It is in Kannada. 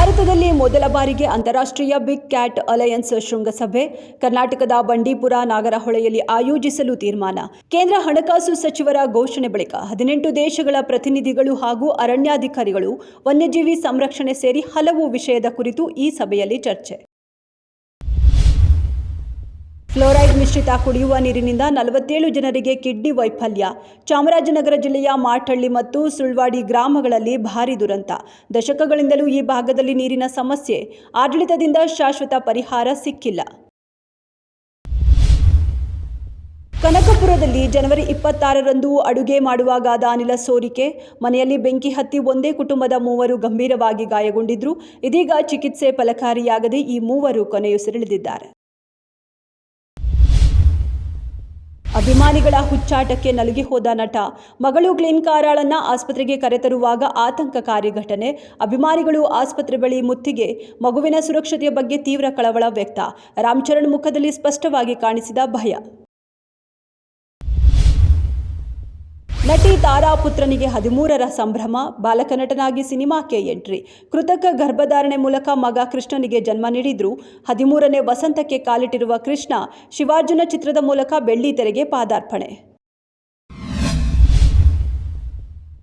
ಭಾರತದಲ್ಲಿ ಮೊದಲ ಬಾರಿಗೆ ಅಂತಾರಾಷ್ಟ್ರೀಯ ಬಿಗ್ ಕ್ಯಾಟ್ ಅಲಯನ್ಸ್ ಶೃಂಗಸಭೆ ಕರ್ನಾಟಕದ ಬಂಡೀಪುರ ನಾಗರಹೊಳೆಯಲ್ಲಿ ಆಯೋಜಿಸಲು ತೀರ್ಮಾನ. ಕೇಂದ್ರ ಹಣಕಾಸು ಸಚಿವರ ಘೋಷಣೆ ಬಳಿಕ 18 ದೇಶಗಳ ಪ್ರತಿನಿಧಿಗಳು ಹಾಗೂ ಅರಣ್ಯಾಧಿಕಾರಿಗಳು, ವನ್ಯಜೀವಿ ಸಂರಕ್ಷಣೆ ಸೇರಿ ಹಲವು ವಿಷಯದ ಕುರಿತು ಈ ಸಭೆಯಲ್ಲಿ ಚರ್ಚೆ. ಫ್ಲೋರೈಡ್ ಮಿಶ್ರಿತ ಕುಡಿಯುವ ನೀರಿನಿಂದ 47 ಜನರಿಗೆ ಕಿಡ್ನಿ ವೈಫಲ್ಯ. ಚಾಮರಾಜನಗರ ಜಿಲ್ಲೆಯ ಮಾಟಳ್ಳಿ ಮತ್ತು ಸುಳ್ವಾಡಿ ಗ್ರಾಮಗಳಲ್ಲಿ ಭಾರೀ ದುರಂತ. ದಶಕಗಳಿಂದಲೂ ಈ ಭಾಗದಲ್ಲಿ ನೀರಿನ ಸಮಸ್ಯೆ. ಆಡಳಿತದಿಂದ ಶಾಶ್ವತ ಪರಿಹಾರ ಸಿಕ್ಕಿಲ್ಲ. ಕನಕಪುರದಲ್ಲಿ ಜನವರಿ 26ರಂದು ಅಡುಗೆ ಮಾಡುವಾಗಾದ ಅನಿಲ ಸೋರಿಕೆ. ಮನೆಯಲ್ಲಿ ಬೆಂಕಿ ಹತ್ತಿ ಒಂದೇ ಕುಟುಂಬದ 3 ಗಂಭೀರವಾಗಿ ಗಾಯಗೊಂಡಿದ್ರು. ಇದೀಗ ಚಿಕಿತ್ಸೆ ಫಲಕಾರಿಯಾಗದೆ ಈ 3 ಕೊನೆಯುಸಿರೆಳೆದಿದ್ದಾರೆ. ಅಭಿಮಾನಿಗಳ ಹುಚ್ಚಾಟಕ್ಕೆ ನಲುಗಿ ಹೋದ ನಟ. ಮಗಳು ಗ್ಲೆನ್ ಕಾರಾಳನ್ನ ಆಸ್ಪತ್ರೆಗೆ ಕರೆತರುವಾಗ ಆತಂಕಕಾರಿ ಘಟನೆ. ಅಭಿಮಾನಿಗಳು ಆಸ್ಪತ್ರೆ ಬಳಿ ಮುತ್ತಿಗೆ. ಮಗುವಿನ ಸುರಕ್ಷತೆಯ ಬಗ್ಗೆ ತೀವ್ರ ಕಳವಳ ವ್ಯಕ್ತ. ರಾಮ್ ಚರಣ್ ಮುಖದಲ್ಲಿ ಸ್ಪಷ್ಟವಾಗಿ ಕಾಣಿಸಿದ ಭಯ. ನಟಿ ತಾರಾ ಪುತ್ರನಿಗೆ 13ರ ಸಂಭ್ರಮ. ಬಾಲಕ ನಟನಾಗಿ ಸಿನಿಮಾಕ್ಕೆ ಎಂಟ್ರಿ. ಕೃತಕ ಗರ್ಭಧಾರಣೆ ಮೂಲಕ ಮಗ ಕೃಷ್ಣನಿಗೆ ಜನ್ಮ ನೀಡಿದ್ರು. 13ನೇ ವಸಂತಕ್ಕೆ ಕಾಲಿಟ್ಟಿರುವ ಕೃಷ್ಣ, ಶಿವಾರ್ಜುನ ಚಿತ್ರದ ಮೂಲಕ ಬೆಳ್ಳಿ ತೆರೆಗೆ ಪಾದಾರ್ಪಣೆ.